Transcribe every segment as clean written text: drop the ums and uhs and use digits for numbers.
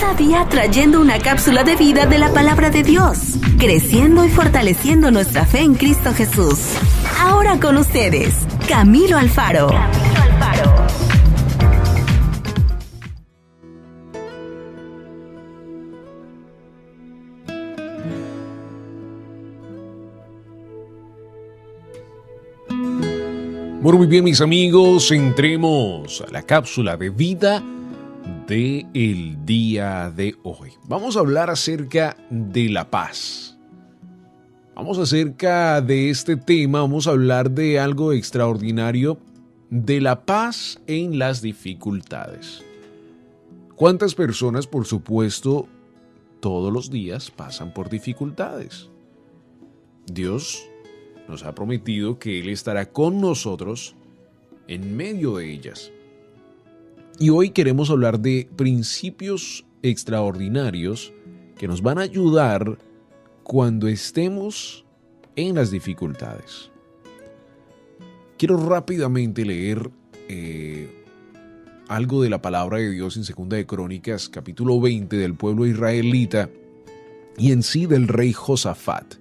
Cada día trayendo una cápsula de vida de la palabra de Dios, creciendo y fortaleciendo nuestra fe en Cristo Jesús. Ahora con ustedes, Camilo Alfaro. Bueno, muy bien, mis amigos, entremos a la cápsula de vida del día de hoy. Vamos a hablar acerca de la paz. Acerca de este tema, vamos a hablar de algo extraordinario, de la paz en las dificultades. ¿Cuántas personas, por supuesto, todos los días pasan por dificultades? Dios nos ha prometido que Él estará con nosotros en medio de ellas. Y hoy queremos hablar de principios extraordinarios que nos van a ayudar cuando estemos en las dificultades. Quiero rápidamente leer algo de la palabra de Dios en 2 de Crónicas, capítulo 20, del pueblo israelita y en sí del rey Josafat.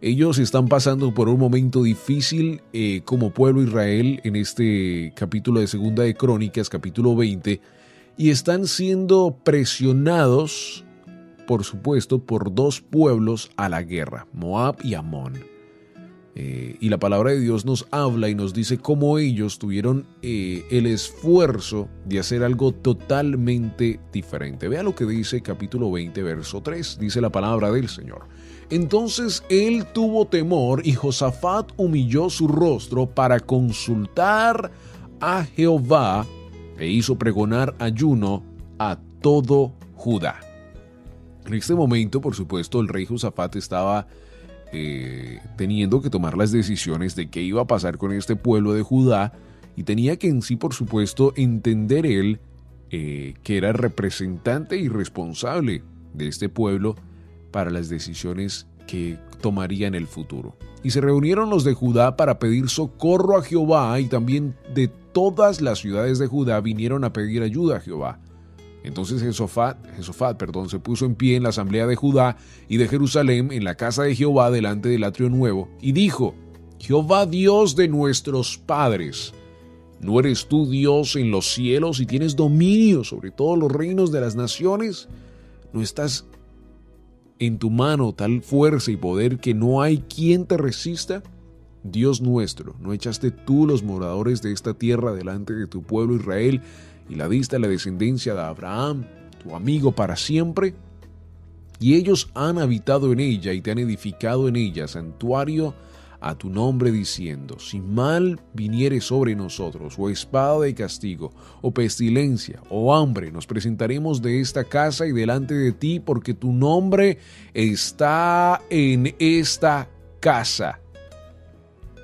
Ellos están pasando por un momento difícil como pueblo Israel en este capítulo de 2 de Crónicas, capítulo 20, y están siendo presionados, por supuesto, por dos pueblos a la guerra, Moab y Amón. Y la palabra de Dios nos habla y nos dice cómo ellos tuvieron el esfuerzo de hacer algo totalmente diferente. Vea lo que dice capítulo 20, verso 3, dice la palabra del Señor. Entonces él tuvo temor y Josafat humilló su rostro para consultar a Jehová e hizo pregonar ayuno a todo Judá. En este momento, por supuesto, el rey Josafat estaba teniendo que tomar las decisiones de qué iba a pasar con este pueblo de Judá y tenía que en sí, por supuesto, entender él que era representante y responsable de este pueblo para las decisiones que tomaría en el futuro. Y se reunieron los de Judá para pedir socorro a Jehová, y también de todas las ciudades de Judá vinieron a pedir ayuda a Jehová. Entonces Josafat, se puso en pie en la asamblea de Judá y de Jerusalén en la casa de Jehová delante del atrio nuevo y dijo: Jehová Dios de nuestros padres, ¿no eres tú Dios en los cielos y tienes dominio sobre todos los reinos de las naciones? ¿No estás en tu mano tal fuerza y poder que no hay quien te resista? Dios nuestro, ¿no echaste tú los moradores de esta tierra delante de tu pueblo Israel y la diste a la descendencia de Abraham, tu amigo, para siempre? Y ellos han habitado en ella y te han edificado en ella santuario a tu nombre, diciendo: si mal viniere sobre nosotros, o espada de castigo, o pestilencia, o hambre, nos presentaremos de esta casa y delante de ti, porque tu nombre está en esta casa.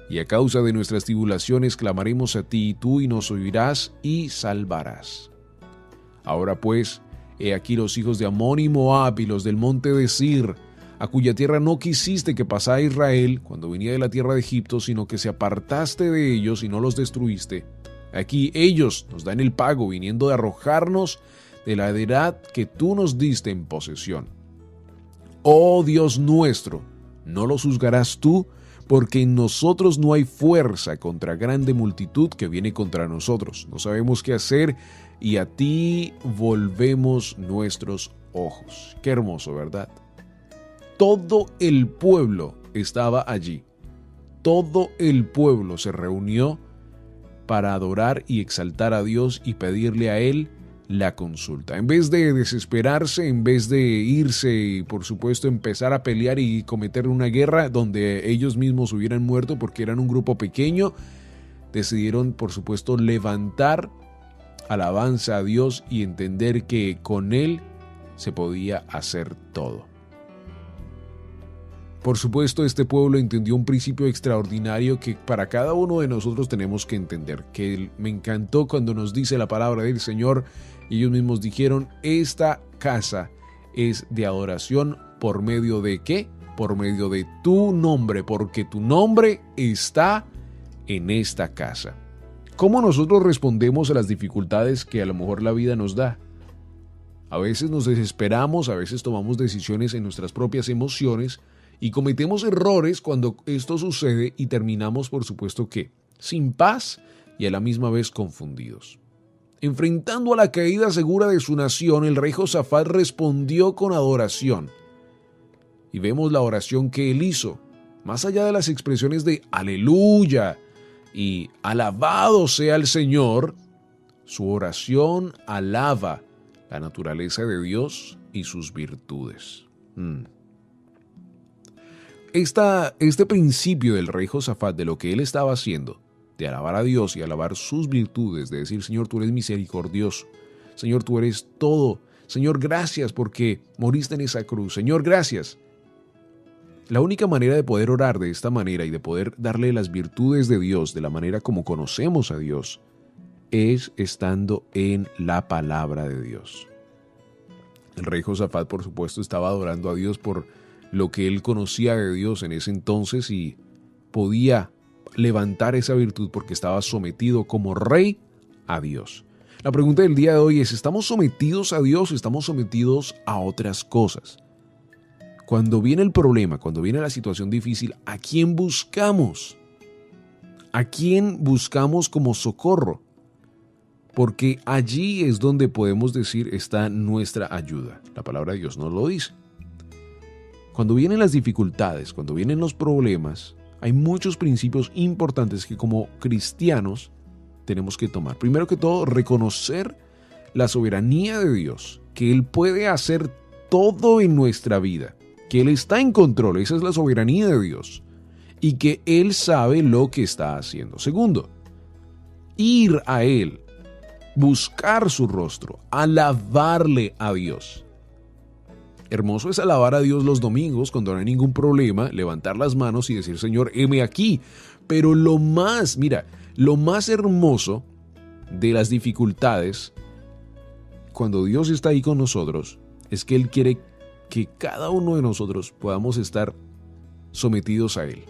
Y a causa de nuestras tribulaciones clamaremos a ti, y tú nos oirás y salvarás. Ahora pues, he aquí los hijos de Amón y Moab y los del monte de Sir, a cuya tierra no quisiste que pasara Israel cuando venía de la tierra de Egipto, sino que se apartaste de ellos y no los destruiste. Aquí ellos nos dan el pago, viniendo de arrojarnos de la heredad que tú nos diste en posesión. Oh Dios nuestro, ¿no los juzgarás tú? Porque en nosotros no hay fuerza contra grande multitud que viene contra nosotros. No sabemos qué hacer y a ti volvemos nuestros ojos. Qué hermoso, ¿verdad? Todo el pueblo estaba allí. Todo el pueblo se reunió para adorar y exaltar a Dios y pedirle a Él la consulta. En vez de desesperarse, en vez de irse y por supuesto empezar a pelear y cometer una guerra donde ellos mismos hubieran muerto porque eran un grupo pequeño, decidieron por supuesto levantar alabanza a Dios y entender que con Él se podía hacer todo. Por supuesto, este pueblo entendió un principio extraordinario que para cada uno de nosotros tenemos que entender, que me encantó cuando nos dice la palabra del Señor, y ellos mismos dijeron: esta casa es de adoración. ¿Por medio de qué? Por medio de tu nombre, porque tu nombre está en esta casa. ¿Cómo nosotros respondemos a las dificultades que a lo mejor la vida nos da? A veces nos desesperamos, a veces tomamos decisiones en nuestras propias emociones y cometemos errores cuando esto sucede y terminamos, por supuesto, que sin paz y a la misma vez confundidos. Enfrentando a la caída segura de su nación, el rey Josafat respondió con adoración. Y vemos la oración que él hizo. Más allá de las expresiones de aleluya y alabado sea el Señor, su oración alaba la naturaleza de Dios y sus virtudes. Este principio del rey Josafat, de lo que él estaba haciendo, de alabar a Dios y alabar sus virtudes, de decir, Señor, tú eres misericordioso, Señor, tú eres todo, Señor, gracias porque moriste en esa cruz, Señor, gracias. La única manera de poder orar de esta manera y de poder darle las virtudes de Dios de la manera como conocemos a Dios es estando en la palabra de Dios. El rey Josafat, por supuesto, estaba adorando a Dios por lo que él conocía de Dios en ese entonces y podía levantar esa virtud porque estaba sometido como rey a Dios. La pregunta del día de hoy es, ¿estamos sometidos a Dios o estamos sometidos a otras cosas? Cuando viene el problema, cuando viene la situación difícil, ¿a quién buscamos? ¿A quién buscamos como socorro? Porque allí es donde podemos decir está nuestra ayuda. La palabra de Dios nos lo dice. Cuando vienen las dificultades, cuando vienen los problemas, hay muchos principios importantes que como cristianos tenemos que tomar. Primero que todo, reconocer la soberanía de Dios, que Él puede hacer todo en nuestra vida, que Él está en control, esa es la soberanía de Dios, y que Él sabe lo que está haciendo. Segundo, ir a Él, buscar su rostro, alabarle a Dios. Hermoso es alabar a Dios los domingos cuando no hay ningún problema, levantar las manos y decir, Señor, heme aquí. Pero lo más hermoso de las dificultades, cuando Dios está ahí con nosotros, es que Él quiere que cada uno de nosotros podamos estar sometidos a Él.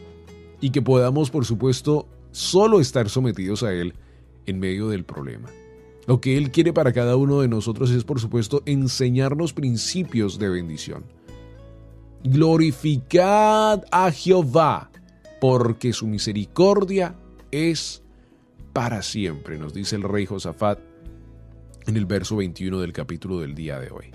Y que podamos, por supuesto, solo estar sometidos a Él en medio del problema. Lo que Él quiere para cada uno de nosotros es, por supuesto, enseñarnos principios de bendición. Glorificad a Jehová, porque su misericordia es para siempre, nos dice el rey Josafat en el verso 21 del capítulo del día de hoy.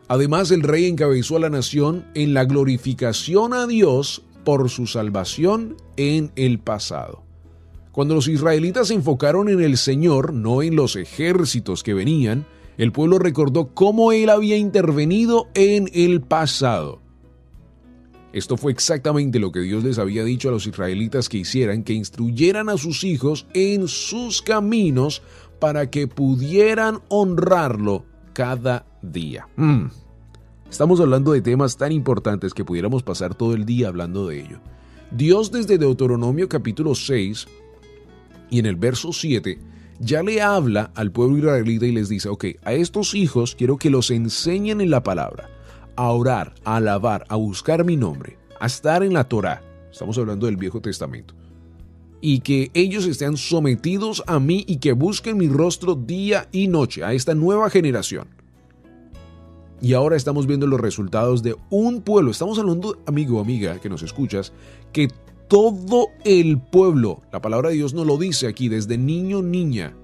Además, el rey encabezó a la nación en la glorificación a Dios por su salvación en el pasado. Cuando los israelitas se enfocaron en el Señor, no en los ejércitos que venían, el pueblo recordó cómo Él había intervenido en el pasado. Esto fue exactamente lo que Dios les había dicho a los israelitas que hicieran, que instruyeran a sus hijos en sus caminos para que pudieran honrarlo cada día. Estamos hablando de temas tan importantes que pudiéramos pasar todo el día hablando de ello. Dios desde Deuteronomio capítulo 6 y en el verso 7 ya le habla al pueblo israelita y les dice, a estos hijos quiero que los enseñen en la palabra, a orar, a alabar, a buscar mi nombre, a estar en la Torá. Estamos hablando del Viejo Testamento. Y que ellos estén sometidos a mí y que busquen mi rostro día y noche, a esta nueva generación. Y ahora estamos viendo los resultados de un pueblo. Estamos hablando, amigo o amiga que nos escuchas, que todo el pueblo, la palabra de Dios nos lo dice aquí, desde niño, niña,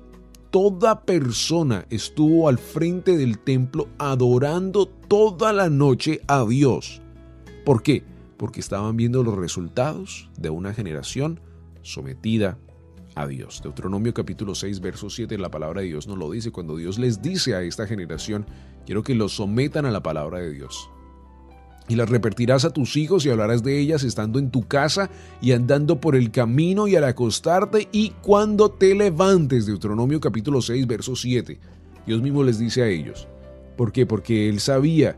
toda persona estuvo al frente del templo adorando toda la noche a Dios. ¿Por qué? Porque estaban viendo los resultados de una generación sometida a Dios. Deuteronomio capítulo 6, verso 7, la palabra de Dios nos lo dice, cuando Dios les dice a esta generación, quiero que los sometan a la palabra de Dios. Y las repetirás a tus hijos y hablarás de ellas estando en tu casa y andando por el camino y al acostarte y cuando te levantes. Deuteronomio capítulo 6, verso 7. Dios mismo les dice a ellos. ¿Por qué? Porque Él sabía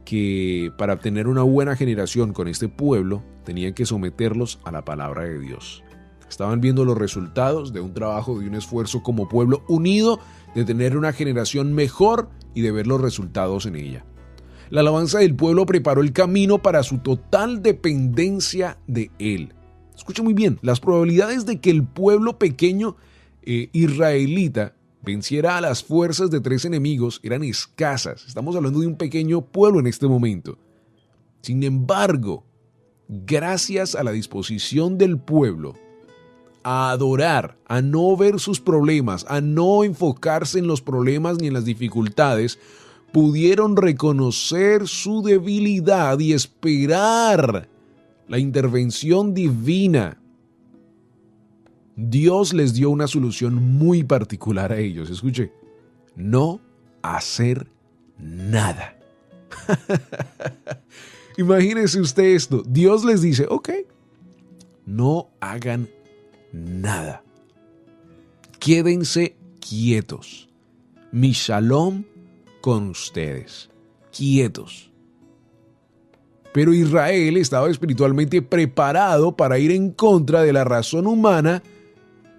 que para obtener una buena generación con este pueblo, tenían que someterlos a la palabra de Dios. Estaban viendo los resultados de un trabajo, de un esfuerzo como pueblo unido, de tener una generación mejor y de ver los resultados en ella. La alabanza del pueblo preparó el camino para su total dependencia de Él. Escucha muy bien, las probabilidades de que el pueblo pequeño israelita venciera a las fuerzas de 3 enemigos eran escasas. Estamos hablando de un pequeño pueblo en este momento. Sin embargo, gracias a la disposición del pueblo a adorar, a no ver sus problemas, a no enfocarse en los problemas ni en las dificultades, pudieron reconocer su debilidad y esperar la intervención divina. Dios les dio una solución muy particular a ellos. Escuche, no hacer nada. Imagínese usted esto. Dios les dice, ok, no hagan nada. Quédense quietos. Mi shalom con ustedes. Quietos. Pero Israel estaba espiritualmente preparado para ir en contra de la razón humana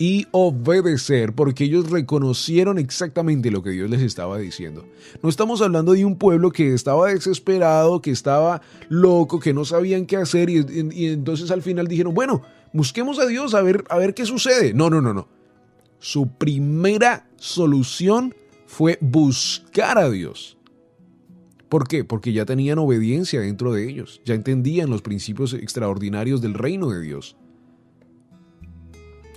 y obedecer, porque ellos reconocieron exactamente lo que Dios les estaba diciendo. No estamos hablando de un pueblo que estaba desesperado, que estaba loco, que no sabían qué hacer y entonces al final dijeron, bueno, busquemos a Dios a ver qué sucede. No. Su primera solución fue buscar a Dios. ¿Por qué? Porque ya tenían obediencia dentro de ellos, ya entendían los principios extraordinarios del reino de Dios.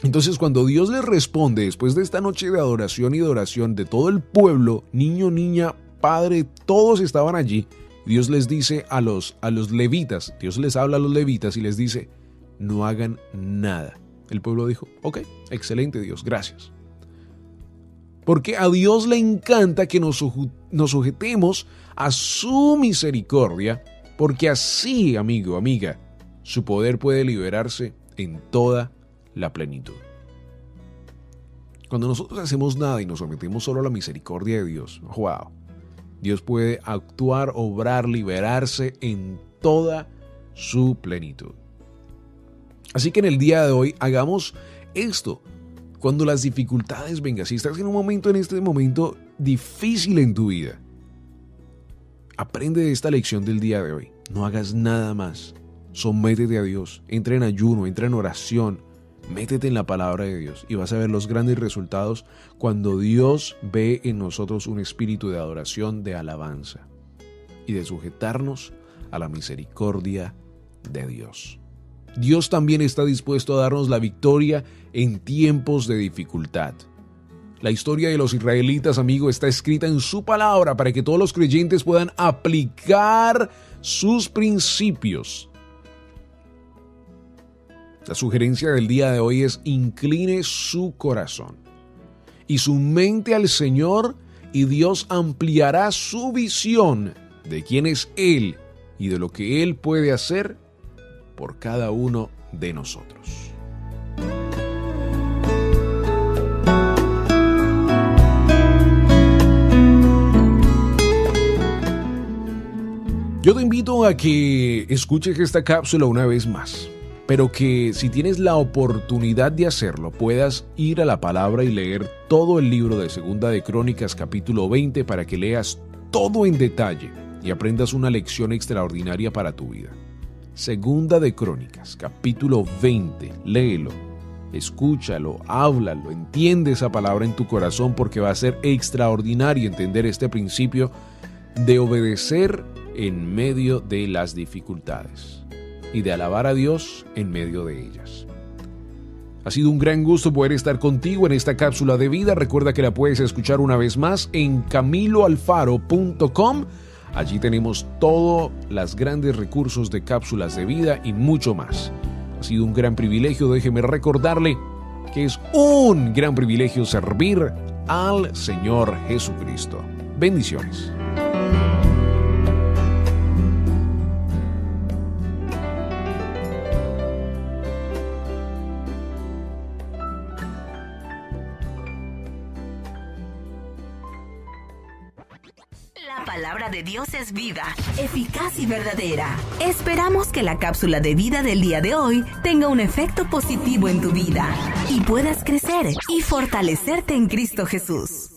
Entonces, cuando Dios les responde, después de esta noche de adoración y de oración de todo el pueblo, niño, niña, padre, todos estaban allí, Dios les dice a los levitas, Dios les habla a los levitas y les dice, no hagan nada. El pueblo dijo, ok, excelente Dios, gracias. Porque a Dios le encanta que nos sujetemos a su misericordia, porque así, amigo, amiga, su poder puede liberarse en toda la plenitud. Cuando nosotros hacemos nada y nos sometemos solo a la misericordia de Dios, wow, Dios puede actuar, obrar, liberarse en toda su plenitud. Así que en el día de hoy hagamos esto. Cuando las dificultades vengan, si estás en este momento difícil en tu vida, aprende de esta lección del día de hoy. No hagas nada más. Sométete a Dios. Entra en ayuno, entra en oración. Métete en la palabra de Dios y vas a ver los grandes resultados cuando Dios ve en nosotros un espíritu de adoración, de alabanza y de sujetarnos a la misericordia de Dios. Dios también está dispuesto a darnos la victoria en tiempos de dificultad. La historia de los israelitas, amigo, está escrita en su palabra para que todos los creyentes puedan aplicar sus principios. La sugerencia del día de hoy es incline su corazón y su mente al Señor y Dios ampliará su visión de quién es Él y de lo que Él puede hacer por cada uno de nosotros. Yo te invito a que escuches esta cápsula una vez más, pero que si tienes la oportunidad de hacerlo, puedas ir a la palabra y leer todo el libro de Segunda de Crónicas, capítulo 20, para que leas todo en detalle y aprendas una lección extraordinaria para tu vida. Segunda de Crónicas, capítulo 20, léelo, escúchalo, háblalo, entiende esa palabra en tu corazón porque va a ser extraordinario entender este principio de obedecer en medio de las dificultades y de alabar a Dios en medio de ellas. Ha sido un gran gusto poder estar contigo en esta cápsula de vida. Recuerda que la puedes escuchar una vez más en camiloalfaro.com. Allí tenemos todos los grandes recursos de cápsulas de vida y mucho más. Ha sido un gran privilegio. Déjeme recordarle que es un gran privilegio servir al Señor Jesucristo. Bendiciones. La palabra de Dios es viva, eficaz y verdadera. Esperamos que la cápsula de vida del día de hoy tenga un efecto positivo en tu vida y puedas crecer y fortalecerte en Cristo Jesús.